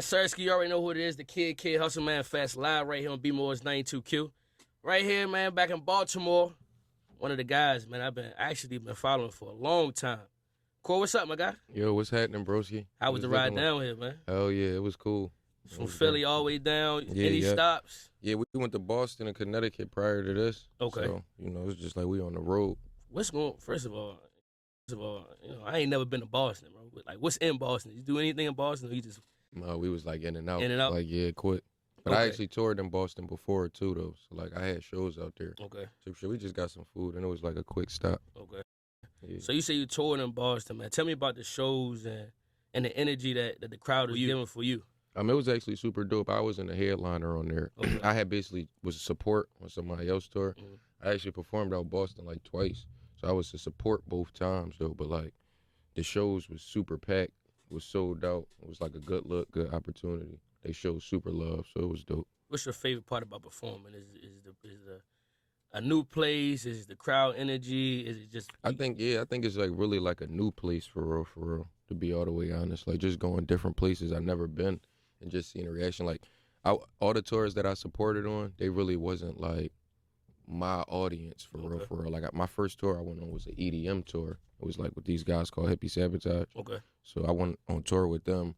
Sirski, you already know who it is. The Kid, Hustleman Fatz, live right here on B-More's 92Q. Right here, man, back in Baltimore. One of the guys, man, I've been following for a long time. Cole, what's up, my guy? Yo, what's happening, broski? How was the ride down here, man? Hell yeah, it was cool. From Philly all the way down. Any stops? Yeah, we went to Boston and Connecticut prior to this. Okay. So, it's just like we on the road. First of all, I ain't never been to Boston, bro. Like, what's in Boston? You do anything in Boston, or you just... No, we was like in and out. In and out? Like, yeah, quick. But Okay. I actually toured in Boston before, too, though. So, like, I had shows out there. Okay. So, we just got some food, and it was like a quick stop. Okay. Yeah. So you say you toured in Boston, man. Tell me about the shows and the energy that the crowd is giving for you. It was actually super dope. I was in the headliner on there. Okay. I had basically was a support on somebody else's tour. Mm-hmm. I actually performed out Boston like twice. So I was a support both times, though. But, like, the shows was super packed. It was sold out. It was like a good look, good opportunity. They showed super love, so it was dope. What's your favorite part about performing? Is a new place? Is it the crowd energy? Is it just... I think it's like really like a new place for real, to be all the way honest. Like just going different places I've never been and just seeing a reaction. Like all the tours that I supported on, they really wasn't like my audience for real. Like my first tour I went on was an EDM tour. It was like with these guys called Hippie Sabotage. Okay. So I went on tour with them.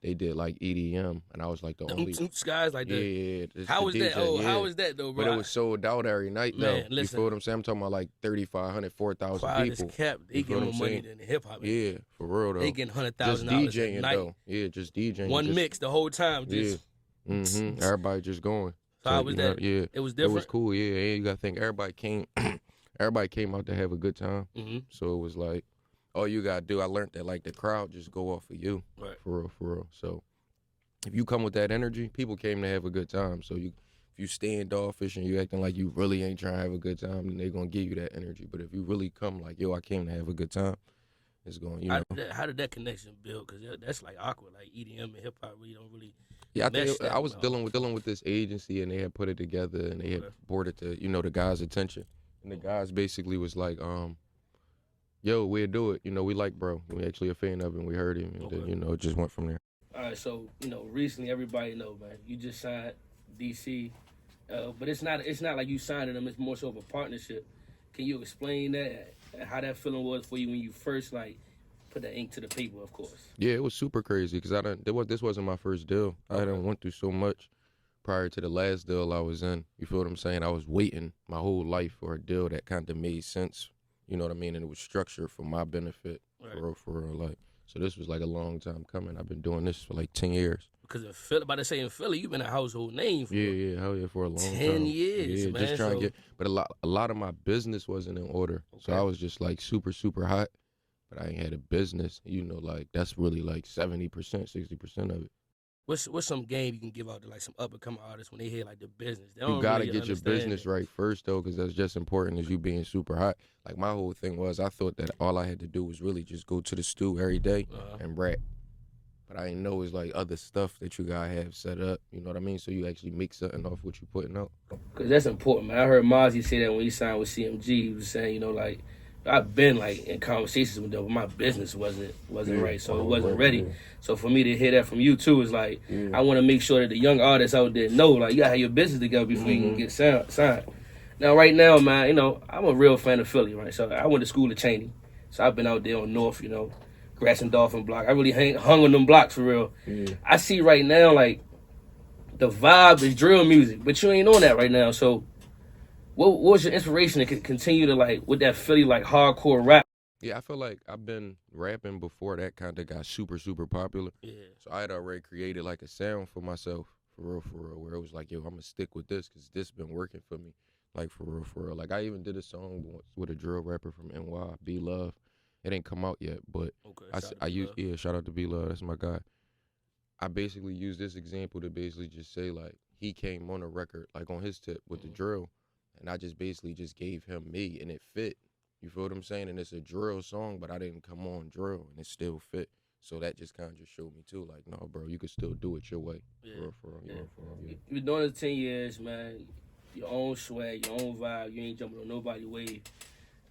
They did like EDM, and I was like the only guys like that. Yeah. How was that? DJ, How was that though, bro? But it was sold out every night, man, though. Listen, you feel what I'm saying? I'm talking about like 3,500, 4,000 people. They get more money than the hip hop. Yeah, for real though. They getting $100,000 just DJing a night. though. Yeah, just DJing. One mix the whole time. Just Everybody just going. So how was that? Yeah, it was different. It was cool. Yeah, you gotta think everybody came. Everybody came out to have a good time. Mm-hmm. So it was like, all you gotta do. I learned that like the crowd just go off of you. Right. For real. So if you come with that energy, people came to have a good time. So if you standoffish and you acting like you really ain't trying to have a good time, then they gonna give you that energy. But if you really come like, yo, I came to have a good time, it's going, How did that connection build? Because that's like awkward. Like EDM and hip hop, we don't really. Yeah, I think I was dealing with this agency, and they had put it together, and they had brought it to the guys' attention, and the guys basically was like, yo, we'll do it. We like bro. We actually a fan of him. We heard him, and then it just went from there. All right, so recently everybody know, man, you just signed DC, but it's not like you signed them. It's more so of a partnership. Can you explain that? How that feeling was for you when you first like put that ink to the paper? Of course. Yeah, it was super crazy because this wasn't my first deal. I hadn't went through so much prior to the last deal I was in. You feel what I'm saying? I was waiting my whole life for a deal that kind of made sense. You know what I mean? And it was structured for my benefit. Right. For real. Like. So this was like a long time coming. I've been doing this for like 10 years. Because in Philly, you've been a household name for hell yeah, for a long 10 time. years, yeah, man. Just trying to get, but a lot of my business wasn't in order. Okay. So I was just like super, super hot, but I ain't had a business. Like that's really like 70%, 60% of it. What's some game you can give out to like some up and coming artists when they hear like the business? You gotta get your business right first though, because that's just important as you being super hot. Like my whole thing was, I thought that all I had to do was really just go to the stew every day and rap. But I didn't know it's like other stuff that you gotta have set up. You know what I mean? So you actually make something off what you putting out. Cause that's important, man. I heard Mozzie say that when he signed with CMG. He was saying, like, I've been like in conversations with them, but my business wasn't right, so it wasn't ready. So for me to hear that from you too is like, I want to make sure that the young artists out there know, like, you gotta have your business together before you can get signed. Now, right now, man, I'm a real fan of Philly, right? So I went to school at Cheney, so I've been out there on North, Grass and Dolphin block. I really hung on them blocks for real. I see right now like the vibe is drill music, but you ain't on that right now, so. What was your inspiration to continue to like with that Philly like hardcore rap? Yeah, I feel like I've been rapping before that kind of got super, super popular. Yeah. So I had already created like a sound for myself, for real, where it was like, yo, I'm gonna stick with this because this been working for me, like for real. Like I even did a song with a drill rapper from NY, B Love. It ain't come out yet, but shout out to B Love, that's my guy. I basically used this example to basically just say like he came on a record like on his tip with the drill. And I just basically just gave him me, and it fit. You feel what I'm saying? And it's a drill song, but I didn't come on drill, and it still fit. So that just kind of just showed me, too, like, no, bro, you could still do it your way. Yeah. For real. You've been doing it 10 years, man. Your own swag, your own vibe. You ain't jumping on nobody's wave.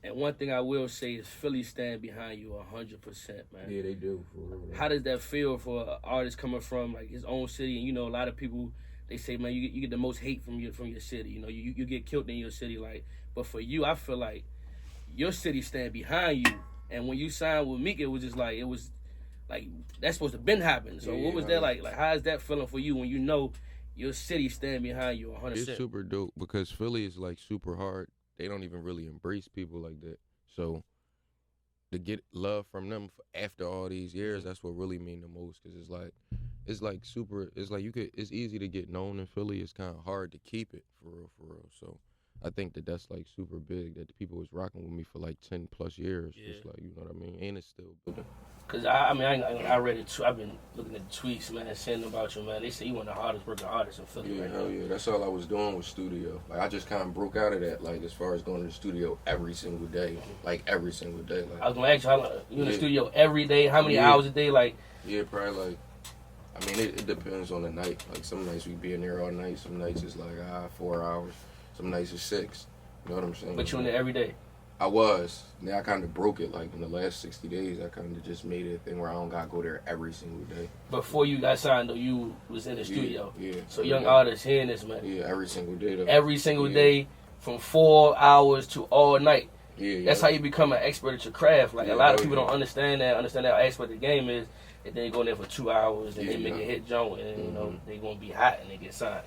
And one thing I will say is Philly stand behind you 100%, man. Yeah, they do. For real. How does that feel for an artist coming from like his own city? And you know, a lot of people they say, man, you get the most hate from your city. You know, you get killed in your city. Like, but for you, I feel like your city stand behind you. And when you signed with Meek, it was just like that's supposed to been happen. So what was that like? Like, how is that feeling for you when you know your city stand behind you 100%? It's super dope because Philly is like super hard. They don't even really embrace people like that. So to get love from them after all these years, that's what really mean the most. Cause it's like super. It's like it's easy to get known in Philly. It's kind of hard to keep it for real, for real. So I think that's like super big. That the people was rocking with me for like 10+ years. Yeah. It's like, you know what I mean, and it's still building. Cause I read it. I've been looking at the tweets, man, saying about you, man. They say you one of the hardest working artists in Philly. Yeah, right hell now. Yeah. That's all I was doing was studio. Like I just kind of broke out of that. Like as far as going to the studio every single day, like every single day. Like I was gonna ask you, how you in the studio every day? How many hours a day? Like probably like. I mean, it depends on the night. Like some nights we be in there all night. Some nights it's like 4 hours. Some nights it's 6. You know what I'm saying? But you in there every day? I was. Now I kind of broke it. Like in the last 60 days, I kind of just made it a thing where I don't gotta go there every single day. Before you got signed, though, you was in the studio. Yeah. So young artists hearing this, man. Yeah, every single day. Though. Every single day, from 4 hours to all night. Yeah. That's how you become an expert at your craft. Like a lot of people don't understand how expert the game is. And then they go in there for 2 hours and they make a hit joint, and you know they gonna be hot and they get signed.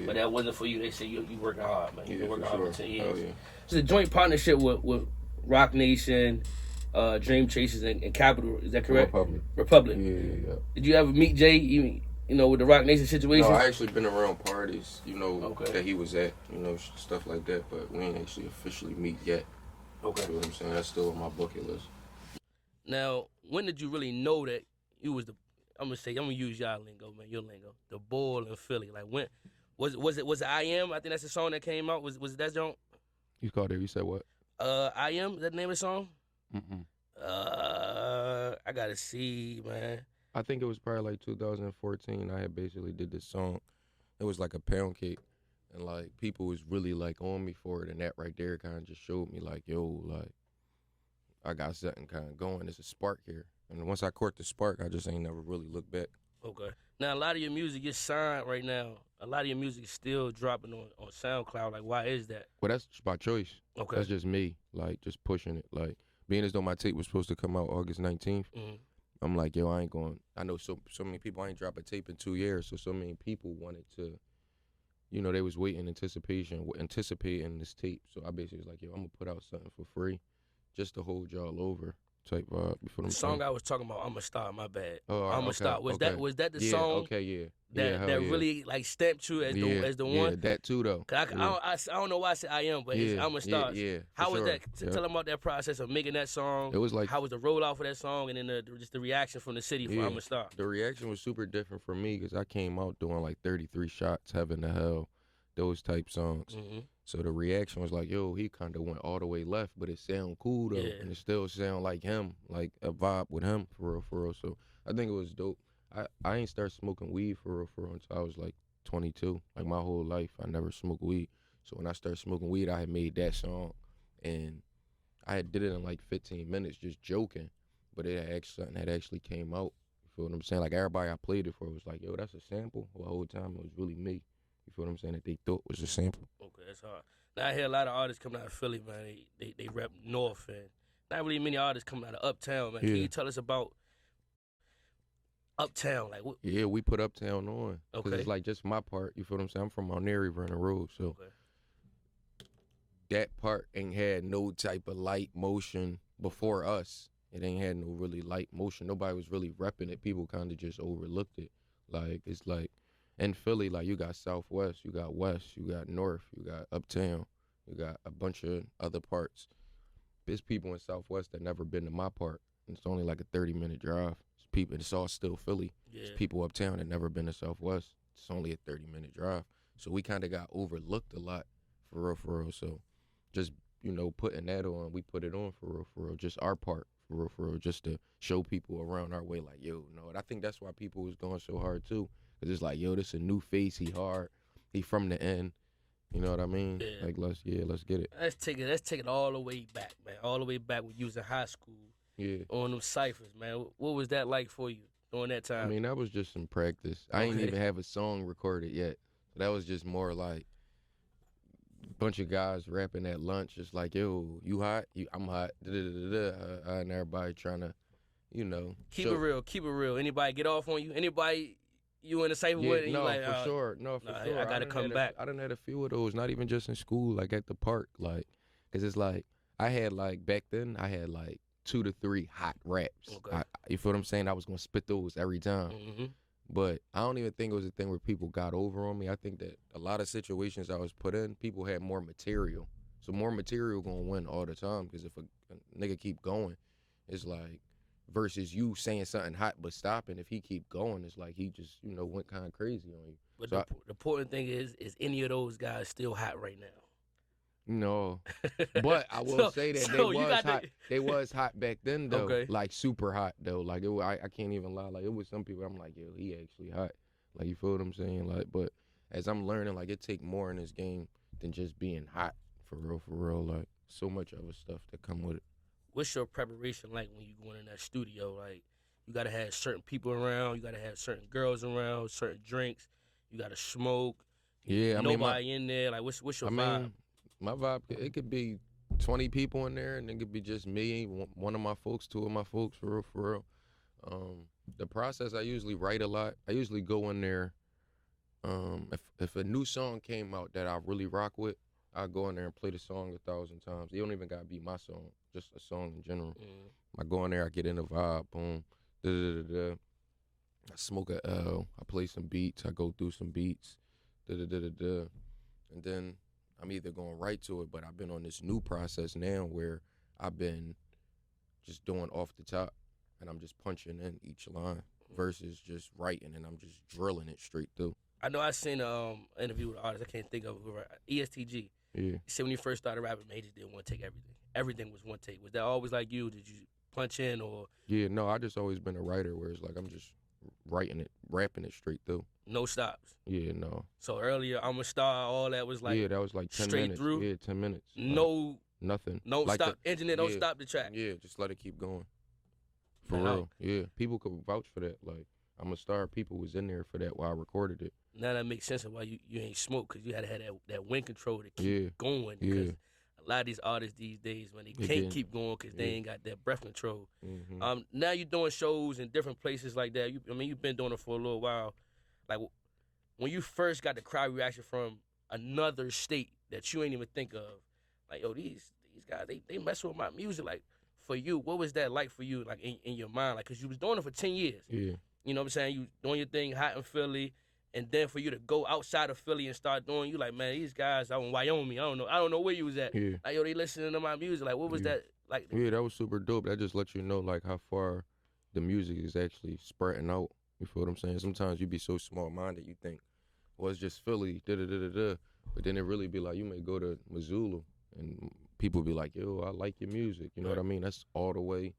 But that wasn't for you. They say you working hard, man. You been working hard for 10 years. It's a joint partnership with Roc Nation, Dreamchasers, and Capital. Is that correct? Republic. Yeah. Did you ever meet Jay? You know, with the Roc Nation situation? No, I actually been around parties, you know, that he was at, you know, stuff like that. But we ain't actually officially meet yet. Okay. You know what I'm saying? That's still on my bucket list. Now, when did you really know that you was I'm gonna use y'all lingo, man, your lingo, the bull in Philly? Like when was it I Am? I think that's the song that came out. Was that song? You called it. You said what? I Am. Is that the name of the song? Mm-mm. I gotta see, man. I think it was probably like 2014. I had basically did this song. It was like a pound cake, and like people was really like on me for it, and that right there kind of just showed me like, yo, like I got something kind of going. There's a spark here, and once I caught the spark, I just ain't never really looked back. Okay. Now a lot of your music is signed right now. A lot of your music is still dropping on SoundCloud. Like, why is that? Well, that's just by choice. Okay. That's just me, like just pushing it. Like being as though my tape was supposed to come out August 19th. Mm-hmm. I'm like, yo, I ain't going. I know so many people. I ain't drop a tape in 2 years, so many people wanted to, you know, they was waiting anticipating this tape. So I basically was like, yo, I'm gonna put out something for free, just to hold y'all over, type vibe. The song I was talking about, I'ma Start. My bad. Oh, I'ma Start. Was that the song? Okay, yeah. That really like stamped you as the one. Yeah, that too though. I don't know why I said I Am, but it's I'ma Start. Yeah. How was that? Tell them about that process of making that song. It was like, how was the rollout for that song, and then just the reaction from the city for I'ma Start. The reaction was super different for me because I came out doing like 33 shots, Heaven to Hell, those type songs. Mm-hmm. So the reaction was like, yo, he kind of went all the way left, but it sound cool though, and it still sound like him, like a vibe with him for real. So I think it was dope. I ain't start smoking weed for real until I was like 22. Like my whole life, I never smoked weed. So when I started smoking weed, I had made that song, and I had did it in like 15 minutes, just joking. But something had actually came out. You feel what I'm saying? Like everybody I played it for was like, yo, that's a sample. Well, the whole time it was really me. You feel what I'm saying? That they thought was a sample. Okay, that's hard. Now I hear a lot of artists coming out of Philly, man. They rep North, and not really many artists coming out of Uptown, man. Can you tell us about Uptown? Like, yeah, we put Uptown on. Okay. Cause it's like just my part. You feel what I'm saying? I'm from Mount Airy, Vernon Road, so that part ain't had no type of light motion before us. It ain't had no really light motion. Nobody was really repping it. People kind of just overlooked it. Like it's like in Philly, like you got Southwest, you got West, you got North, you got Uptown, you got a bunch of other parts. There's people in Southwest that never been to my part. And it's only like a 30-minute drive. It's all still Philly. Yeah. There's people uptown that never been to Southwest. It's only a 30-minute drive. So we kind of got overlooked a lot, for real. So just, you know, putting that on, we put it on for real. Just our part, for real, just to show people around our way, like, yo, no. And I think that's why people was going so hard, too. Because it's like, yo, this a new face. He hard. He from the end. You know what I mean? Yeah. Like let's get it. Let's take it all the way back, man. All the way back when you was in high school. Yeah. On them ciphers, man. What was that like for you during that time? I mean, that was just some practice. I ain't even have a song recorded yet. That was just more like a bunch of guys rapping at lunch, just like, yo, you hot? I'm hot. And everybody trying to, you know. Keep it real. Anybody get off on you? Anybody you in the cipher with? No, like, for sure. No, for sure. I gotta come back. I done had a few of those, not even just in school, like at the park. Like, because it's like, I had like, back then, I had like 2 to 3 hot raps. Okay. You feel what I'm saying? I was going to spit those every time. Mm-hmm. But I don't even think it was a thing where people got over on me. I think that a lot of situations I was put in, people had more material. So more material going to win all the time, because if a nigga keep going, it's like, versus you saying something hot but stopping, if he keep going, it's like he just, you know, went kind of crazy on you. But the important thing is any of those guys still hot right now? No, but I will say that they was hot back then though. Okay. Like super hot though. Like I can't even lie. Like it was some people I'm like, yo, he actually hot. Like, you feel what I'm saying? Like, but as I'm learning, like, it take more in this game than just being hot for real. Like, so much other stuff that come with it. What's your preparation like when you going in that studio? Like, you gotta have certain people around. You gotta have certain girls around. Certain drinks. You gotta smoke. Yeah, nobody in there. Like, what's your vibe? My vibe, it could be 20 people in there, and it could be just me, one of my folks, 2 of my folks, for real. The process, I usually write a lot. I usually go in there, if a new song came out that I really rock with, I go in there and play the song 1,000 times. It don't even gotta be my song, just a song in general. I go in there, I get in the vibe, boom, I smoke a L, I play some beats, I go through some beats, and then I'm either going right to it, but I've been on this new process now where I've been just doing off the top, and I'm just punching in each line versus just writing, and I'm just drilling it straight through. I know I seen an interview with an artist, I can't think of who, ESTG. Yeah. He said when you first started rapping, man, he just did one take everything. Everything was one take. Was that always like you? Did you punch in or? Yeah, no, I just always been a writer where it's like I'm just writing it, rapping it straight through. No stops. Yeah, no. So earlier, I'm a star. All that was like, yeah, that was like 10 straight minutes. Through. Yeah, 10 minutes. No, nothing. No like stop. Engineer, don't stop the track. Yeah, just let it keep going. For real. Yeah, people could vouch for that. Like, I'm a star. People was in there for that while I recorded it. Now that makes sense of why you ain't smoke, because you had to have that wind control to keep going. Because a lot of these artists these days, when they can't keep going because they ain't got that breath control. Mm-hmm. Now you're doing shows in different places like that. You've been doing it for a little while. Like, when you first got the crowd reaction from another state that you ain't even think of, like, yo, these guys, they mess with my music. Like, for you, what was that like for you, like, in your mind? Like, because you was doing it for 10 years. Yeah. You know what I'm saying? You doing your thing hot in Philly, and then for you to go outside of Philly and start doing, you like, man, these guys out in Wyoming, I don't know where you was at. Yeah. Like, yo, they listening to my music. Like, what was that like? Yeah, that was super dope. That just lets you know, like, how far the music is actually spreading out. You feel what I'm saying? Sometimes you be so small-minded, you think, well, it's just Philly, da-da-da-da-da. But then it really be like, you may go to Missoula, and people be like, yo, I like your music. You know what I mean? That's all the way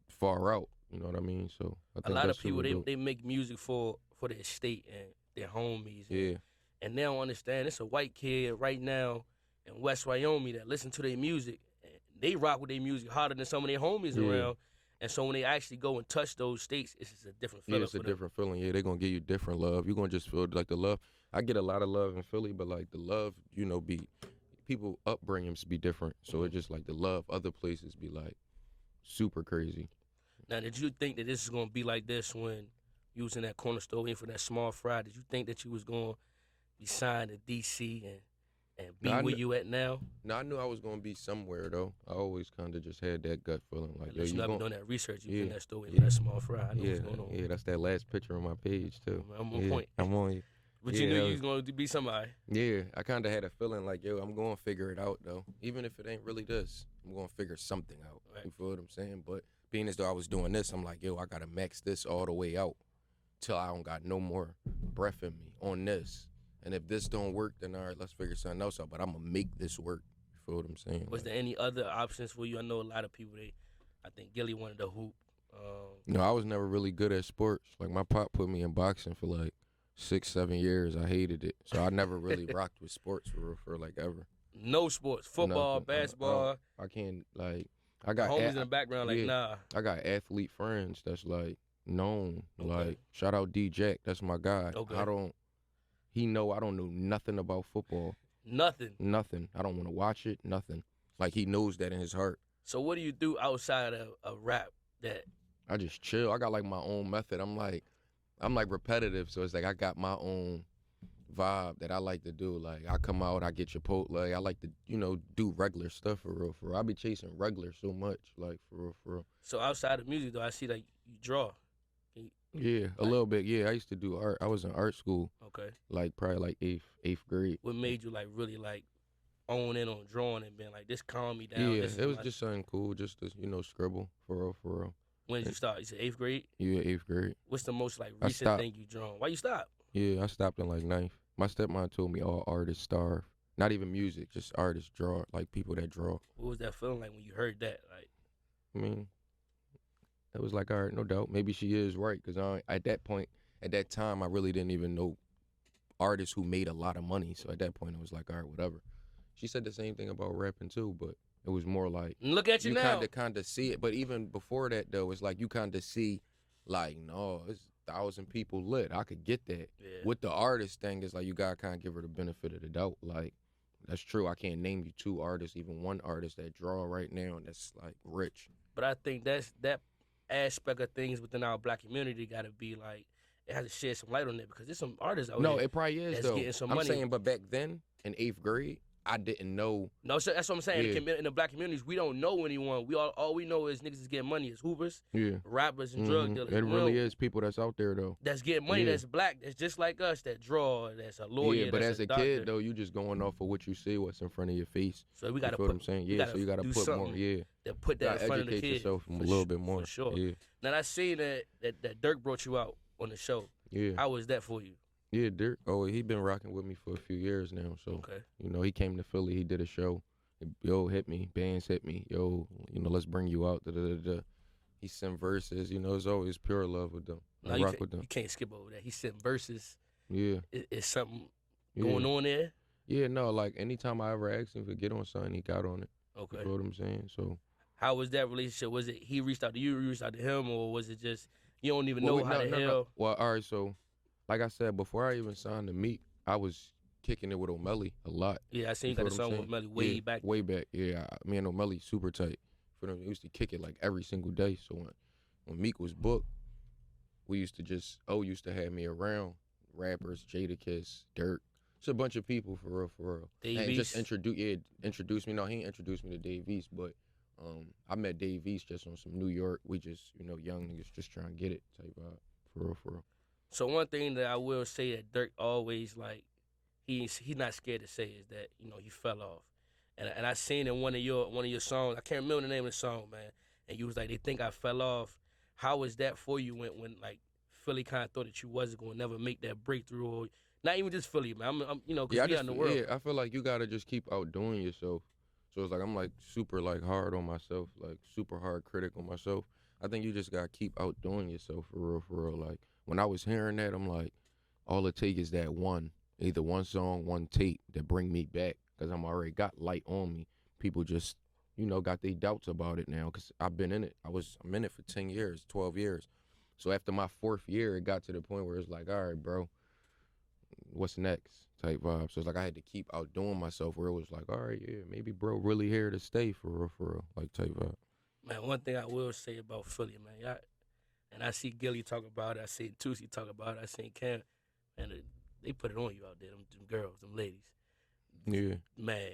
far out. You know what I mean? So I think a lot of people, they make music for their state and their homies. And they don't understand. It's a white kid right now in West Wyoming that listen to their music. And they rock with their music harder than some of their homies around. And so when they actually go and touch those states, it's just a different feeling. Yeah, it's a different feeling. Yeah, they're going to give you different love. You're going to just feel like the love. I get a lot of love in Philly, but like the love, you know, people upbringings be different. So it's just like the love other places be like super crazy. Now, did you think that this is going to be like this when you was in that corner store waiting for that small fry? Did you think that you was going to be signed to D.C. and be where you at now? No, I knew I was going to be somewhere, though. I always kind of just had that gut feeling. Like, you never done that research. You was in that store waiting for that small fry. I know what's going on. Yeah, that's that last picture on my page, too. I'm on point. I'm on you. But you knew you was going to be somebody. Yeah, I kind of had a feeling like, yo, I'm going to figure it out, though. Even if it ain't really this, I'm going to figure something out. Right. You feel what I'm saying? But being as though I was doing this, I'm like, yo, I got to max this all the way out till I don't got no more breath in me on this. And if this don't work, then all right, let's figure something else out. But I'm going to make this work. You feel what I'm saying? Was there any other options for you? I know a lot of people, I think Gilly wanted to hoop. No, I was never really good at sports. Like, my pop put me in boxing for like 6, 7 years. I hated it, so I never really rocked with sports for like ever. No sports, football, Nothing. basketball. I can't like. I got homies in the background like nah. I got athlete friends that's like known. Okay. Like shout out D Jack, that's my guy. Okay. I don't know nothing about football. Nothing. I don't want to watch it. Nothing. Like he knows that in his heart. So what do you do outside of rap? That I just chill. I got like my own method. I'm like repetitive, so it's like I got my own vibe that I like to do. Like I come out, I get Chipotle. I like to, do regular stuff for real. I be chasing regular so much, like for real. So outside of music though, I see like you draw. Yeah, a little bit. Yeah, I used to do art. I was in art school. Okay. Like probably like eighth grade. What made you like really like own in on drawing and being like this calm me down? Yeah, it was just something cool, just to scribble for real. When did you start? You said 8th grade? Yeah, 8th grade. What's the most like recent thing you drawn? Why you stopped? Yeah, I stopped in like 9th. My stepmom told me all artists starve. Not even music, just artists draw, like people that draw. What was that feeling like when you heard that? Like, I mean, it was like, all right, no doubt. Maybe she is right, because at that time, I really didn't even know artists who made a lot of money. So at that point, it was like, all right, whatever. She said the same thing about rapping too, but it was more like, look at you now. You kind of see it. But even before that, though, it's like you kind of see, like, no, it's 1,000 people lit. I could get that. Yeah. With the artist thing, it's like you got to kind of give her the benefit of the doubt. Like, that's true. I can't name you 2 artists, even 1 artist that draw right now, and that's, like, rich. But I think that aspect of things within our black community got to be, like, it has to shed some light on it, because there's some artists out there. No, it probably is, that's though. Getting some I'm money. saying, but back then, in 8th grade, I didn't know. No, so that's what I'm saying. Yeah. In the black communities, we don't know anyone. All we know is niggas is getting money. It's hoopers, rappers, and drug dealers. It really is people that's out there, though. That's getting money, that's black, that's just like us, that draw, that's a lawyer, yeah, but that's as a doctor. kid, though, you just going off of what you see, what's in front of your face. So we got to put. What I'm saying? Yeah, so you got to put more. Yeah. That put that in front of the educate kid. yourself a little bit more. For sure. Yeah. Now, I seen that Dirk brought you out on the show. Yeah. How was that for you? Yeah, Dirk. Oh, he been rocking with me for a few years now. So, okay. He came to Philly. He did a show. Yo, hit me. Bands hit me. Yo, let's bring you out. He sent verses. It's always pure love with them. I rock with them. You can't skip over that. He sent verses. Yeah. Is something going on there? Yeah, no, like anytime I ever asked him to get on something, he got on it. Okay. You know what I'm saying? So. How was that relationship? Was it he reached out to you, you reached out to him, or was it just you don't even know how the hell? No. Well, all right, so like I said, before I even signed to Meek, I was kicking it with O'Malley a lot. Yeah, I seen you got a song with O'Malley way back. Way back, yeah. Me and O'Malley super tight. For them, we used to kick it like every single day. So when Meek was booked, we used to have me around rappers, Jadakiss, Dirk, just a bunch of people for real. Dave and East. just introduced me. No, he introduced me to Dave East, but I met Dave East just on some New York. We just young niggas just trying to get it type vibe for real. So one thing that I will say that Dirk always like. He's not scared to say is that he fell off, and I seen in one of your songs. I can't remember the name of the song, man. And you was like, they think I fell off. How was that for you when like Philly kind of thought that you wasn't gonna never make that breakthrough, or not even just Philly, man. I'm because we out in the world. Yeah, I feel like you gotta just keep outdoing yourself. So it's like I'm like super like hard on myself, like super hard critic on myself. I think you just gotta keep outdoing yourself for real. Like when I was hearing that, I'm like, all it take is that either one song, one tape that bring me back, because I'm already got light on me. People just, got their doubts about it now, because I've been in it. I'm in it for 10 years, 12 years. So after my 4th year, it got to the point where it's like, all right, bro, what's next type vibe. So it's like I had to keep outdoing myself, where it was like, all right, yeah, maybe bro really here to stay for real, like type vibe. Man, one thing I will say about Philly, man, and I see Gilly talk about it, I see Tusi talk about it, I seen Cam, and they put it on you out there, them girls, them ladies. Yeah. Man,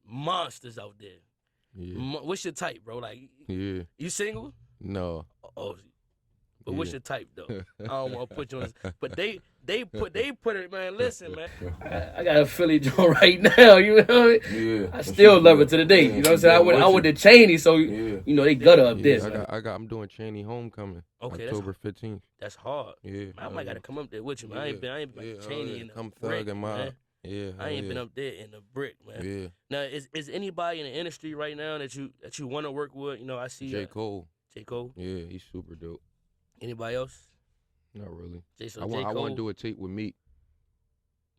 monsters out there. Yeah. What's your type, bro? Like, yeah. You single? No. Oh, but what's your type though? I don't want to put you on. But they put it, man. Listen, man. I got a Philly joint right now. You know, yeah. I still love it to the day. You know what I'm saying? I went to Cheney, so they gutter up this. I'm doing Cheney Homecoming. Okay, October 15th. That's hard. Yeah. Man, I might gotta come up there with you, man. I ain't been Cheney in the come brick, thug and man. Yeah. I ain't been up there in the brick, man. Yeah. Now, is anybody in the industry right now that you want to work with? I see J. Cole. J. Cole. Yeah, he's super dope. Anybody else? Not really. So I J. want Cole, to do a tape with Meek.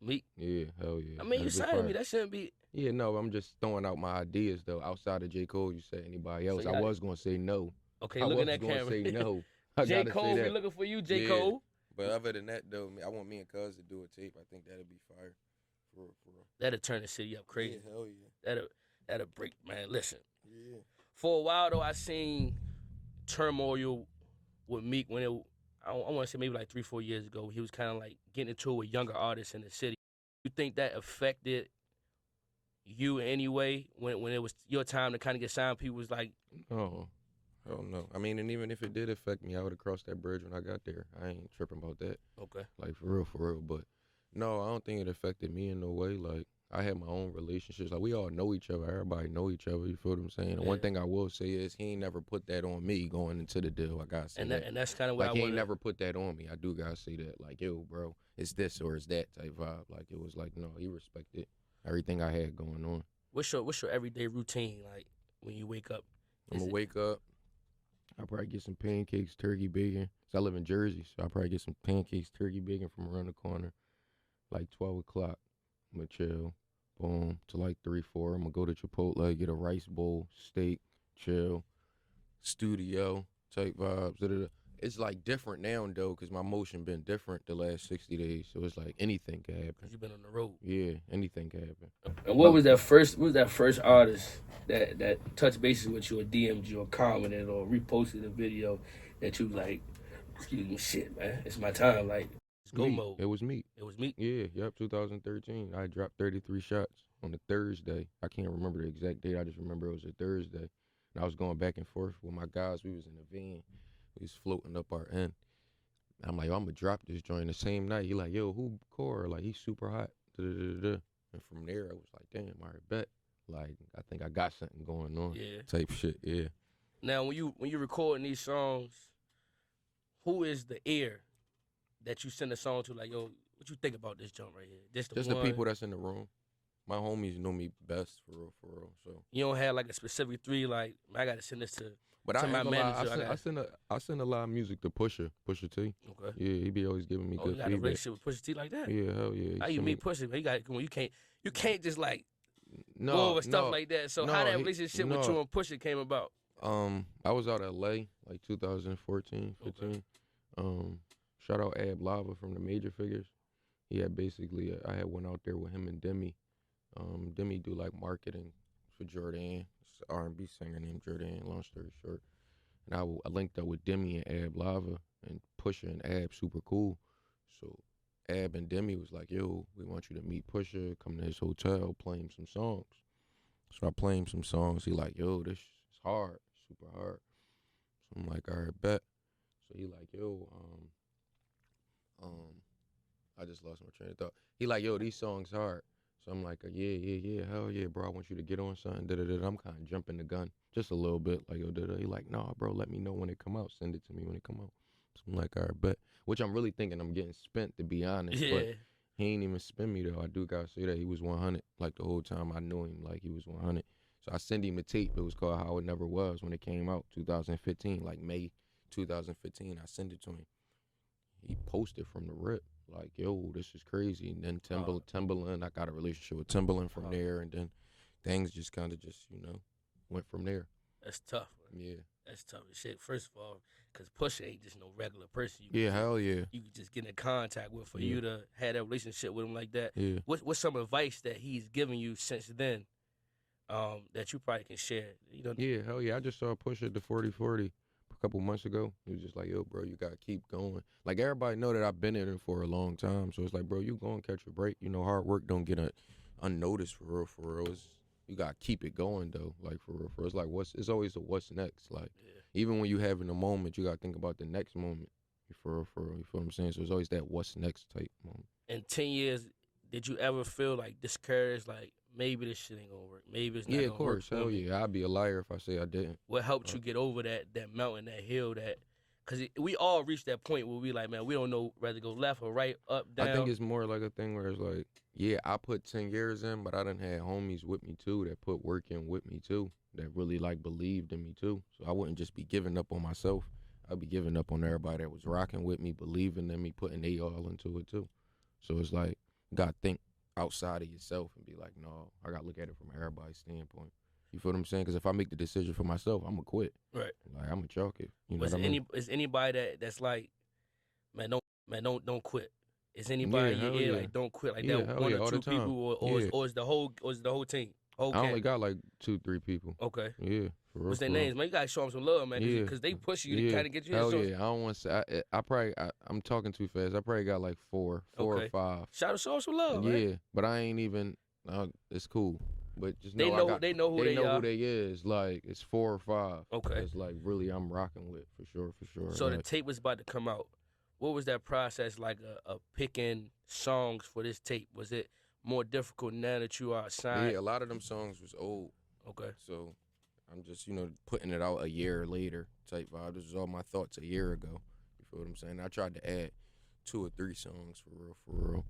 Meek. Yeah, hell yeah. I mean, you That'd be signed me. fire. That shouldn't be. Yeah, no, I'm just throwing out my ideas though. Outside of J. Cole, you said anybody So else? I was gonna say no. okay, I look in was that gonna camera. say no. I J. gotta say Cole, we that. looking for you, J. Yeah. Cole. But other than that though, I want me and Cuz to do a tape. I think that'd be fire. For real. That'll turn the city up crazy. Yeah, hell yeah. That'll break, man. Listen. Yeah. For a while though, I seen turmoil with Meek when I want to say maybe like 3-4 years ago. He was kind of like getting into it with younger artists in the city. You think that affected you in any way when it was your time to kind of get signed? People was like, Oh, hell no. I mean, and even if it did affect me, I would have crossed that bridge when I got there. I ain't tripping about that. okay, Like for real. But no, I don't think it affected me in no way. Like I had my own relationships. Like we all know each other. Everybody know each other. You feel what I'm saying? And one thing I will say is he ain't never put that on me going into the deal. I gotta say that. And that's kind of what like I he want. ain't never put that on me. I do gotta say that. Like yo, bro, it's this or it's that type vibe. Like it was like no, he respected everything I had going on. What's your everyday routine like when you wake up? I'm gonna wake up. I'll probably get some pancakes, turkey, bacon. So I live in Jersey, so I'll probably get some pancakes, turkey, bacon from around the corner. Like 12 o'clock, I'm gonna chill. Boom, to like 3, 4. I'm gonna go to Chipotle, get a rice bowl, steak, chill, studio type vibes. Da-da-da. It's like different now though, cause my motion been different the last 60 days. So it's like anything can happen. Cause you've been on the road. Yeah, anything can happen. And what was that first artist that touched bases with you or DM'd you or commented or reposted a video that you like, excuse me, shit, man, it's my time, like, it's go mode. It was me. It was me. Yeah, yep, 2013. I dropped 33 shots on a Thursday. I can't remember the exact date. I just remember it was a Thursday. And I was going back and forth with my guys. We was in a van. We was floating up our end. I'm like, I'm going to drop this joint the same night. He like, yo, who Core? Like, he's super hot. Da-da-da-da. And from there, I was like, damn, all right, bet. Like, I think I got something going on. Yeah. Type shit, yeah. Now, when you recording these songs, who is the ear that you send a song to? Like, yo, what you think about this jump right here? Just the people that's in the room. My homies know me best, for real. So you don't have like a specific 3, like, I got to send this to. But to I my manager. I send a lot of music to Pusha T. Okay. Yeah, he be always giving me good you got feedback. a relationship with Pusha T like that? Yeah, hell yeah. How you meet Pusha? Man, you can't just like no, go over stuff like that. So no, how that relationship with you and Pusha came about? I was out of LA like 2014, 15. Okay. Shout out Ab Lava from the Major Figures. He had basically I had went out there with him and Demi. Demi do like marketing for Jordan. It's an R&B singer named Jordan, long story short. And I linked up with Demi and Ab Lava and Pusha and Ab, super cool. So Ab and Demi was like, yo, we want you to meet Pusha, come to his hotel, play him some songs. So I play him some songs. He like, yo, this is hard, super hard. So I'm like, all right, bet. So he like, yo, I just lost my train of thought. He like, yo, these songs hard. So I'm like, yeah, hell yeah, bro. I want you to get on something. Da-da-da. I'm kind of jumping the gun just a little bit. Like, yo, da-da. He like, nah, bro, let me know when it come out. Send it to me when it come out. So I'm like, all right, bet. Which I'm really thinking I'm getting spent, to be honest. Yeah. But he ain't even spend me, though. I do got to say that. He was 100. Like, the whole time I knew him, like, he was 100. So I sent him a tape. It was called How It Never Was when it came out, 2015. Like, May 2015, I sent it to him. He posted from the rip. Like, yo, this is crazy. And then Timbaland, I got a relationship with Timbaland from there. And then things just kind of went from there. That's tough. Man. Yeah. That's tough as shit. First of all, because Pusha ain't just no regular person. Hell yeah. You could just get in contact with for you to have that relationship with him like that. Yeah. What's some advice that he's given you since then that you probably can share? Yeah, hell yeah. I just saw Pusha at the 40-40 a couple months ago. He was just like, yo, bro, you got to keep going. Like, everybody know that I've been in it for a long time. So it's like, bro, you go and catch a break. Hard work don't get unnoticed for real. You got to keep it going, though. Like, for real. It's like, it's always a what's next. Like, even when you having a moment, you got to think about the next moment. For real. You feel what I'm saying? So it's always that what's next type moment. In 10 years, did you ever feel like discouraged, like, maybe this shit ain't going to work? Maybe it's not going to work. Yeah, of course. Hell yeah. I'd be a liar if I say I didn't. What helped you get over that mountain, that hill, because we all reach that point where we like, man, we don't know whether to go left or right, up, down. I think it's more like a thing where it's like, yeah, I put 10 years in, but I done had homies with me too that put work in with me too, that really like believed in me too. So I wouldn't just be giving up on myself. I'd be giving up on everybody that was rocking with me, believing in me, putting they all into it too. So it's like, you gotta think outside of yourself and be like, no, I gotta look at it from everybody's standpoint. You feel what I'm saying? Because if I make the decision for myself, I'm gonna quit. Right. Like, I'm gonna chalk it. You know what I mean? Is anybody that's like, don't quit? Is anybody in your ear like don't quit like that? One or two people, or is the whole team? Okay. I only got like 2-3 people. Okay. Yeah. For real, What's their for real. names, man? You gotta show them some love, man. Because they push you to kind of get you. Hell yeah. I don't want to say. I'm talking too fast. I probably got like four or five. Show them some love, yeah, man. but I ain't even. It's cool. But just they know they know who they are. Who they is. Like, it's 4 or 5. Okay. It's like really I'm rocking with for sure. So like, the tape was about to come out. What was that process like of picking songs for this tape? Was it more difficult now that you are signed? Yeah, a lot of them songs was old. Okay. So I'm just, putting it out a year later type vibe. This was all my thoughts a year ago. You feel what I'm saying? I tried to add 2 or 3 songs for real.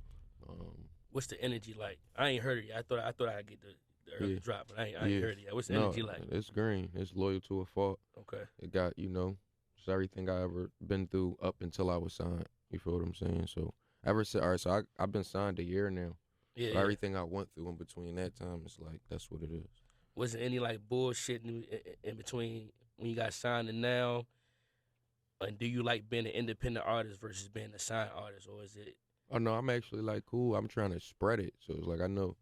What's the energy like? I ain't heard it yet. I thought I'd get the early drop, but I ain't heard it yet. What's the energy like? It's green. It's loyal to a fault. Okay. It got, it's everything I ever been through up until I was signed. You feel what I'm saying? So I've been signed a year now. Yeah. So everything I went through in between that time, it's like, that's what it is. Was there any like bullshit in between when you got signed and now? And do you like being an independent artist versus being a signed artist, or is it? Oh no, I'm actually like cool. I'm trying to spread it. So it's like, I know,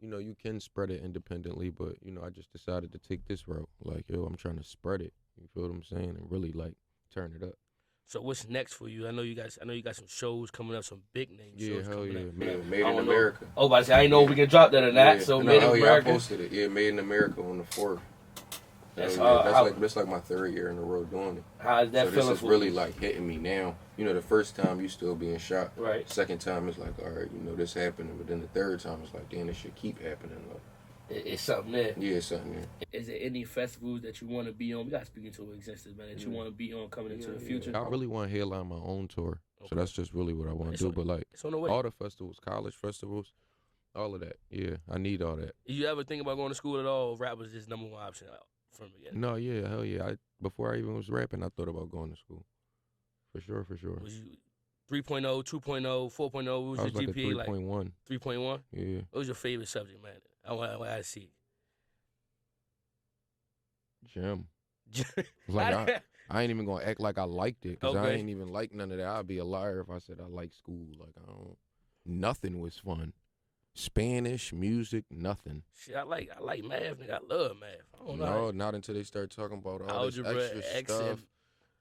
you can spread it independently, but I just decided to take this route. Like, I'm trying to spread it. You feel what I'm saying? And really like turn it up. So what's next for you? I know you got some shows coming up, some big name shows coming up. Made in America. Oh, but I say I ain't know if we can drop that or not. Yeah. So Made in America. I posted it. Yeah, Made in America on the 4th. That's like my 3rd year in a row doing it. How's that feeling? This is really like hitting me now. The first time you still being shot. Right. Second time it's like, all right, this happening. But then the 3rd time it's like, damn, this should keep happening. Like, it's something there. Yeah, it's something there. Is there any festivals that you want to be on? We got to speak into existence, man. That you want to be on coming into the future? I really want to headline my own tour. Okay. So that's just really what I want to do. But like it's on the way. All the festivals, college festivals, all of that. Yeah, I need all that. You ever think about going to school at all? Rap was just number 1 option out from the beginning. No, yeah, hell yeah. Before I even was rapping, I thought about going to school. For sure. Was you 3.0, 2.0, 4.0? What was your like GPA like? 3.1. 3.1? Yeah. What was your favorite subject, man? I want to see. Gym. Like I ain't even gonna act like I liked it, because I ain't even like none of that. I'd be a liar if I said I like school. Like, nothing was fun. Spanish, music, nothing. Shit, I like math, nigga. I love math. I don't know. No, not until they start talking about all algebra, this extra X stuff.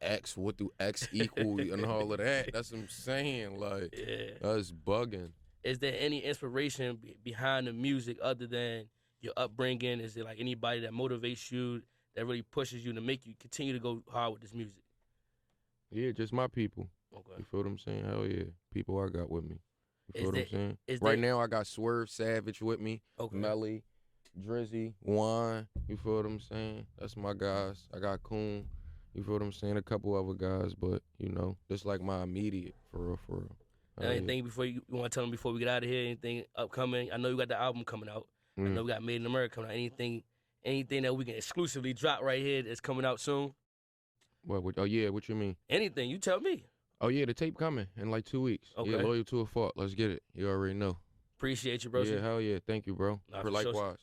X, what do X equal and all of that. That's what I'm saying. Like, that's bugging. Is there any inspiration behind the music other than your upbringing? Is there like anybody that motivates you, that really pushes you to make you continue to go hard with this music? Yeah, just my people. Okay. You feel what I'm saying? Hell yeah. People I got with me. You feel what I'm saying? Right now I got Swerve Savage with me. Okay. Melly, Drizzy, Juan. You feel what I'm saying? That's my guys. I got Coon. You feel what I'm saying? A couple other guys, but this like my immediate, for real. Anything before you want to tell them before we get out of here? Anything upcoming? I know you got the album coming out. I know we got Made in America coming out. Anything that we can exclusively drop right here that's coming out soon? What you mean? Anything, you tell me. Oh yeah, the tape coming in like 2 weeks. Okay. Yeah, Loyal to a Fault. Let's get it. You already know. Appreciate you, bro. Yeah, hell yeah. Thank you, bro. Nah, for likewise. sure.